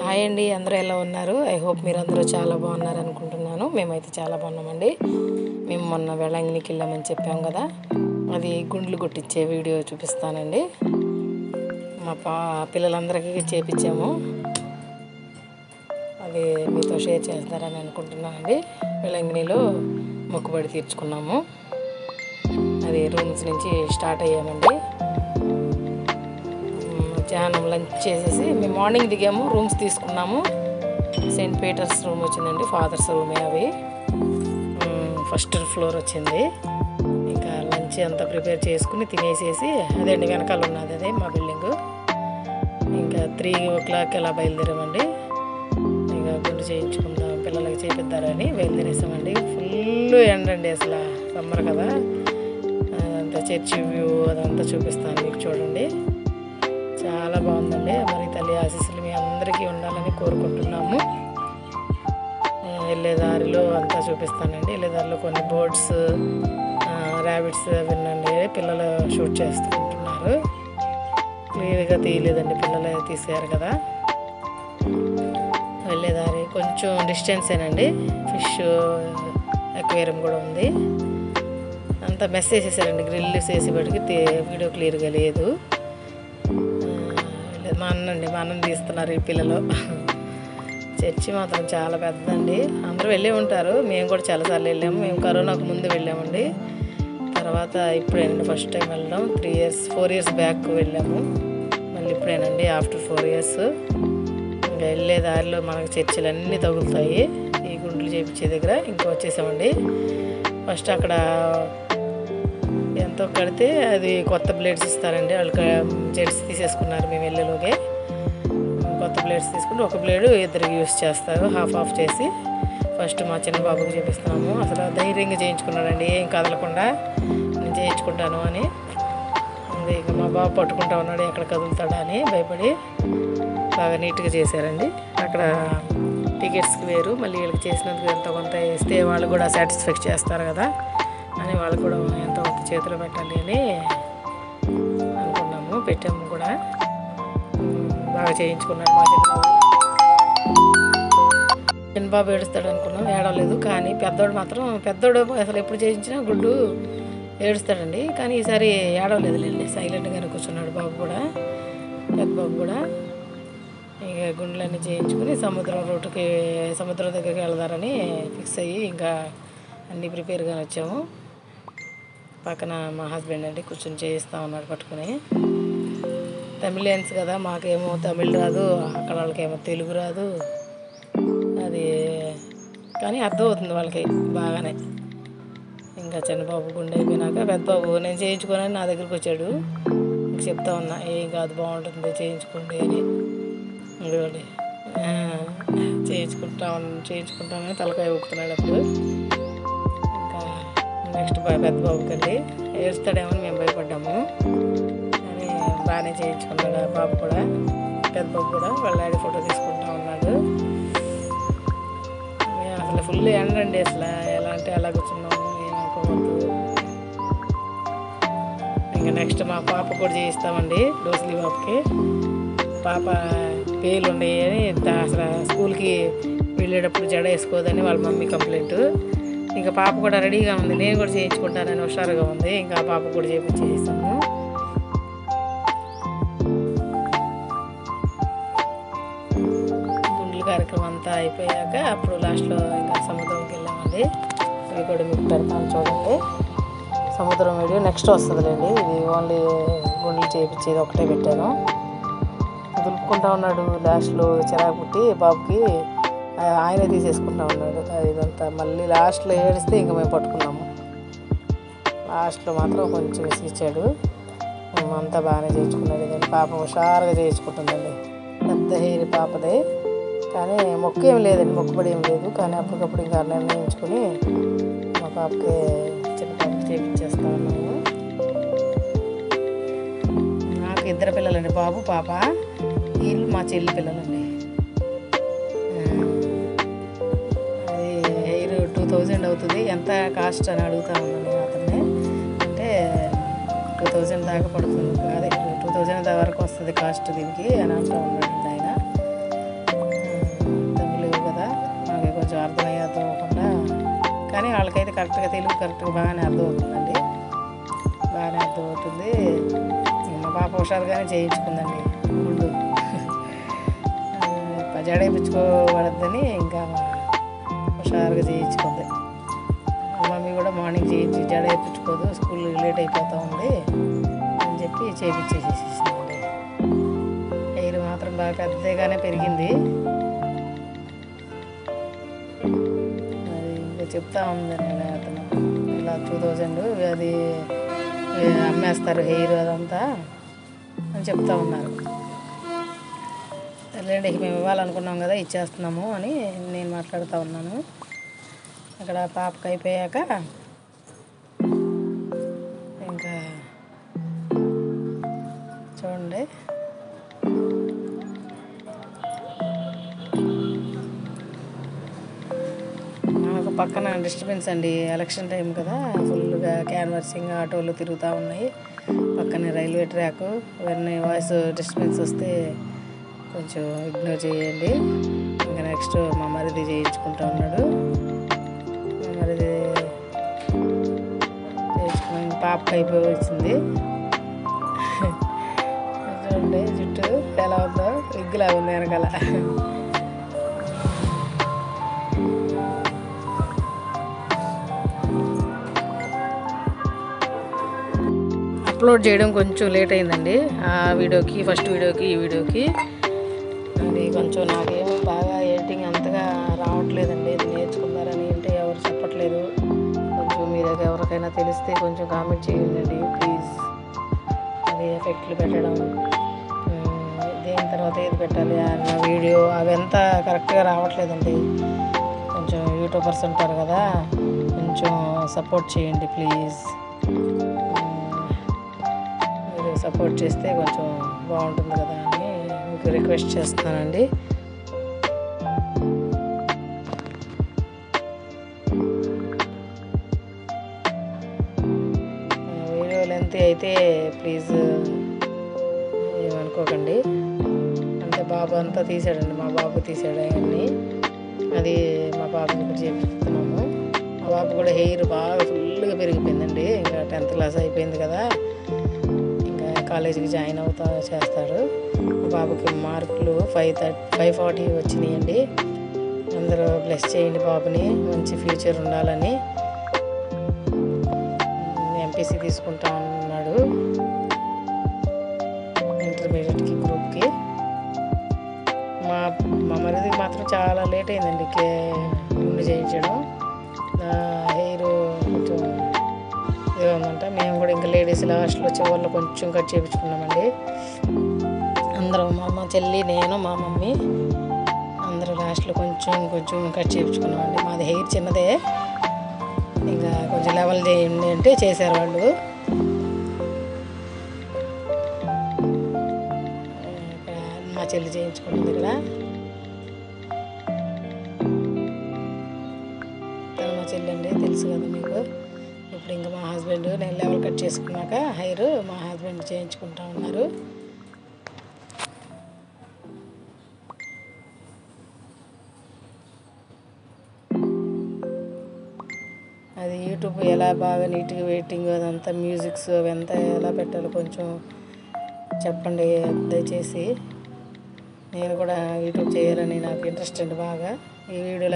Hi అండి, అందరూ ఎలా ఉన్నారు? ఐ హోప్ మీరు అందరూ చాలా బాగున్నారు అనుకుంటున్నాను. మేమైతే చాలా బాగున్నామండి. మేము మొన్న వేళంగినికి వెళ్ళామని చెప్పాం కదా, అది గుండ్లు కొట్టించే వీడియో చూపిస్తానండి. మా పిల్లలందరికీ చేపించాము, అది మీతో షేర్ చేస్తారని అనుకుంటున్నానండి. వేళంగినిలో మొక్కుబడి తీర్చుకున్నాము. అది రూమ్స్ నుంచి స్టార్ట్ అయ్యామండి. మధ్యాహ్నం లంచ్ చేసేసి మేము మార్నింగ్ దిగాము, రూమ్స్ తీసుకున్నాము. సెయింట్ పీటర్స్ రూమ్ వచ్చిందండి, ఫాదర్స్ రూమే. అవి ఫస్ట్ ఫ్లోర్ వచ్చింది. ఇంకా లంచ్ అంతా ప్రిపేర్ చేసుకుని తినేసేసి, అదే అండి వెనకాల ఉన్నది అదే మా బిల్డింగు. ఇంకా 3 o'clock అలా బయలుదేరామండి. ఇంకా గుండు చేయించుకుందాం, పిల్లలకి చేపిద్దారని బయలుదేరేసామండి. ఫుల్ ఎండ అండి, అసలు సమ్మర్ కదా. అదంతా చర్చి వ్యూ అదంతా చూపిస్తాను మీకు, చూడండి. చాలా బాగుందండి. మరి తల్లి ఆశీస్సులు మీ అందరికీ ఉండాలని కోరుకుంటున్నాము. వెళ్ళే దారిలో అంతా చూపిస్తానండి. వెళ్ళే దారిలో కొన్ని బర్డ్స్, ర్యాబిట్స్ వినండి, పిల్లలు షూట్ చేసుకుంటున్నారు. క్లియర్గా తీయలేదండి, పిల్లలు తీసారు కదా. వెళ్ళేదారి కొంచెం డిస్టెన్సేనండి. ఫిష్ అక్వేరియం కూడా ఉంది. అంతా మెస్ వేసేసారండి, గ్రిల్ వేసి బట్టి వీడియో క్లియర్గా లేదు. మా అన్నం తీస్తున్నారు ఈ పిల్లలు. చర్చి మాత్రం చాలా పెద్దదండి. అందరూ వెళ్ళి ఉంటారు, మేము కూడా చాలాసార్లు వెళ్ళాము. మేము కరోనాకు ముందు వెళ్ళామండి. తర్వాత ఇప్పుడేనండి ఫస్ట్ టైం వెళ్ళాం. 4 years బ్యాక్ వెళ్ళాము. మళ్ళీ ఇప్పుడేనండి ఆఫ్టర్ 4 years. ఇంకా వెళ్ళే దారిలో మనకు చర్చిలు అన్నీ తగులుతాయి ఈ గుండ్లు చేపించే దగ్గర. ఇంకా వచ్చేసామండి. ఫస్ట్ అక్కడ ఎంతో కడితే అది కొత్త బ్లేడ్స్ ఇస్తారండి. వాళ్ళు జెట్స్ తీసేసుకున్నారు మేము వెళ్ళేలోగే. కొత్త బ్లేడ్స్ తీసుకుంటే ఒక బ్లేడు ఇద్దరికి యూస్ చేస్తారు, హాఫ్ చేసి. ఫస్ట్ మా చిన్న బాబుకి చేపిస్తున్నాము. అసలు ధైర్యంగా చేయించుకున్నాడండి, ఏం కదలకుండా నేను చేయించుకుంటాను అని. ఇక మా బాబు పట్టుకుంటా ఉన్నాడు, ఎక్కడ కదులుతాడా అని భయపడి. బాగా నీట్గా చేశారండి. అక్కడ టికెట్స్కి వేరు, మళ్ళీ వీళ్ళకి చేసినందుకు ఎంతో కొంత ఇస్తే వాళ్ళు కూడా సాటిస్ఫై చేస్తారు కదా అని వాళ్ళు కూడా ఎంతో కొంత చేతిలో పెట్టాలి అని అనుకున్నాము, పెట్టాము కూడా. బాగా చేయించుకున్నాడు మా చిన్నబాబు. ఏడుస్తాడు అనుకున్నాం, ఏడవలేదు. కానీ పెద్దోడు అసలు ఎప్పుడు చేయించినా గుడ్డు ఏడుస్తాడండి. కానీ ఈసారి ఏడవలేదులేండి, సైలెంట్గానే కూర్చున్నాడు బాబు కూడా, పెద్ద బాబు కూడా. ఇక గుండ్లన్నీ చేయించుకుని సముద్రం దగ్గరికి వెళదారని ఫిక్స్ అయ్యి ఇంకా అన్నీ ప్రిపేర్గా వచ్చాము. పక్కన మా హస్బెండ్ అండి కూర్చొని చేయిస్తూ ఉన్నాడు పట్టుకుని. తమిళియన్స్ కదా, మాకేమో తమిళ్ రాదు, అక్కడ వాళ్ళకేమో తెలుగు రాదు. అది కానీ అర్థం అవుతుంది వాళ్ళకి బాగానే. ఇంకా చిన్నబాబు గుండె అయిపోయినాక పెద్దబాబు నేను చేయించుకోనని నా దగ్గరికి వచ్చాడు. ఇంక చెప్తా ఉన్నా, ఏం కాదు బాగుంటుంది చేయించుకోండి అని. ఇదిగోండి చేయించుకుంటామని తలకాయ ఊపుతున్నాడు అప్పుడు. ఇంకా నెక్స్ట్ పెద్ద బాబుకి అండి, ఏడుస్తాడేమని మేము భయపడ్డాము. కానీ బాగానే చేయించుకున్నాడు ఆ బాబు కూడా. పెద్ద బాబు కూడా వాళ్ళ డాడీ ఫోటో తీసుకుంటా ఉన్నాడు. అసలు ఫుల్ ఎండండి, అసలు ఎలా అంటే అలా కూర్చున్నాము, ఏమనుకోవద్దు. ఇంకా నెక్స్ట్ మా పాప కూడా చేయిస్తామండి, డోస్లీ బాబుకి. పాప పేలు ఉన్నాయి అని అసలు స్కూల్కి వెళ్ళేటప్పుడు జడ వేసుకోదని వాళ్ళ మమ్మీ కంప్లైంట్. ఇంకా పాప కూడా రెడీగా ఉంది, నేను కూడా చేయించుకుంటానని హుషారుగా ఉంది. ఇంకా పాప కూడా చేయించేసాము. గుండ్ల కార్యక్రమం అంతా అయిపోయాక అప్పుడు లాస్ట్లో ఇంకా సముద్రంకి వెళ్ళామండి. ఇవి కూడా మీకు పెడతాను చూడండి. సముద్రం వీడియో నెక్స్ట్ వస్తుందిలేండి. ఇది ఓన్లీ గుండ్లు చేయించేది ఒకటే పెట్టాను. దులుపుకుంటా ఉన్నాడు, లాస్ట్లో చిరాకు పుట్టి బాబుకి ఆయనే తీసేసుకుంటా ఉన్నాడు ఇదంతా. మళ్ళీ లాస్ట్లో ఏడిస్తే ఇంకా మేము పట్టుకున్నాము. లాస్ట్లో మాత్రం కొంచెం విసిగిచ్చాడు. అంతా బాగానే చేయించుకున్నాడు. ఇదండి పాప హుషారుగా చేయించుకుంటుందండి, పెద్ద హెయిర్ పాపదే. కానీ మొక్కు ఏం లేదండి, మొక్కుబడి ఏం లేదు. కానీ అప్పటికప్పుడు ఇంకా నిర్ణయించుకుని మా పాపకి, చిన్న పాపకి చేయించేస్తా ఉన్నాము. నాకు 2 పిల్లలండి, బాబు పాప. వీళ్ళు మా చెల్లి పిల్లలండి. అది హెయిర్ 2000 అవుతుంది. ఎంత కాస్ట్ అని అడుగుతా ఉన్నాను నేను అతన్ని. అంటే 2000 దాకా పడుతుంది, అదే 2000 వరకు వస్తుంది కాస్ట్ దీనికి అని అంటూ ఉన్నాడు ఆయన. వాళ్ళకైతే కరెక్ట్గా తెలుగు కరెక్ట్గా బాగానే అర్థమవుతుందండి, బాగానే అర్థమవుతుంది. మా పాప హుషారుగానే చేయించుకుందండి ముందు. జడేపించుకోబడద్దని ఇంకా హుషారుగా చేయించుకుంది. మమ్మీ కూడా మార్నింగ్ చేయించి జడ వేయించుకోదు, స్కూల్ లేట్ అయిపోతూ ఉంది అని చెప్పి చేయించేసేసిందండి. హెయిర్ మాత్రం బాగా పెద్దగానే పెరిగింది. అది ఇంకా చెప్తా ఉందండి అతను, ఇలా 2000 అది అమ్మేస్తారు హెయిర్ అదంతా అని చెప్తా ఉన్నారు. సర్లేండి, మేము ఇవ్వాలనుకున్నాం కదా ఇచ్చేస్తున్నాము అని నేను మాట్లాడుతూ ఉన్నాను. అక్కడ పాపకి అయిపోయాక ఇంకా చూడండి, మనకు పక్కన డిస్టర్బెన్స్ అండి, ఎలక్షన్ టైం కదా, ఫుల్గా క్యాన్వర్సింగ్ ఆటోలు తిరుగుతూ ఉన్నాయి. పక్కనే రైల్వే ట్రాక్, ఇవన్నీ వాయిస్ డిస్టర్బెన్స్ వస్తే కొంచెం ఇగ్నోర్ చేయండి. ఇంకా నెక్స్ట్ మా మరిది చేయించుకుంటా ఉన్నాడు. మా మరిది చేయించుకుని పాపకి అయిపోయి వచ్చింది. చూడండి జుట్టు ఎలా ఉందో, విగ్గులా ఉంది వెనకాల. అప్లోడ్ చేయడం కొంచెం లేట్ అయిందండి, ఆ వీడియోకి, ఫస్ట్ వీడియోకి ఈ వీడియోకి. అది కొంచెం నాకేమో బాగా ఎడిటింగ్ అంతగా రావట్లేదండి. ఇది నేర్చుకున్నారని అంటే ఎవరు చెప్పట్లేదు. కొంచెం మీరు ఎవరికైనా తెలిస్తే కొంచెం కామెంట్ చేయండి ప్లీజ్. అది ఎఫెక్ట్లు పెట్టడం, దేని తర్వాత ఏది పెట్టాలి అన్న వీడియో అవంతా కరెక్ట్గా రావట్లేదండి. కొంచెం యూట్యూబర్స్ ఉంటారు కదా, కొంచెం సపోర్ట్ చేయండి ప్లీజ్. మీరు సపోర్ట్ చేస్తే కొంచెం బాగుంటుంది కదా అని మీకు రిక్వెస్ట్ చేస్తున్నానండి. వీడియో లెంత్ అయితే ప్లీజ్ ఏమనుకోకండి. అంటే బాబు అంతా తీసాడండి, మా బాబు తీసాడు అవన్నీ. అది మా బాబుకి ఇప్పుడు చేపిస్తున్నాము. మా బాబు కూడా హెయిర్ బాగా ఫుల్గా పెరిగిపోయిందండి. ఇంకా 10th క్లాస్ అయిపోయింది కదా, ఇంకా కాలేజీకి జాయిన్ అవుతా చేస్తాడు. మా బాబుకి మార్కులు 540 వచ్చినాయండి. అందరూ బ్లెస్ చేయండి బాబుని, మంచి ఫ్యూచర్ ఉండాలని. ఎంపీసీ తీసుకుంటా ఉన్నాడు, ఇంటర్మీడియట్కి గ్రూప్కి. మా మరిదికి మాత్రం చాలా లేట్ అయిందండి గుండు చేయించడం. హెయిర్ కొంచెం ఇదిగా ఉందంట. మేము కూడా ఇంకా లేడీస్ లాస్ట్లో చివరిలో కొంచెం కట్ చేయించుకున్నామండి. అందరం మా అమ్మ, చెల్లి, నేను, మా మమ్మీ అందరూ లాస్ట్లో కొంచెం కట్ చేయించుకున్నామండి. మాది హెయిర్ చిన్నదే, ఇంకా కొంచెం లెవెల్ చేయండి అంటే చేశారు వాళ్ళు. మా చెల్లి చేయించుకుంటుంది ఇక్కడ. తను మా చెల్లి అండి, తెలుసు కదా మీకు. ఇప్పుడు ఇంకా మా హస్బెండ్, నేను లెవెల్ కట్ చేసుకున్నాక హెయిర్ మా హస్బెండ్ చేయించుకుంటా ఉన్నారు. అది యూట్యూబ్ ఎలా బాగా నీట్గా వెయిటింగ్ అదంతా మ్యూజిక్స్ అవంతా ఎలా పెట్టాలో కొంచెం చెప్పండి దయచేసి. నేను కూడా యూట్యూబ్ చేయాలని నాకు ఇంట్రెస్ట్ అండి బాగా. ఈ వీడియో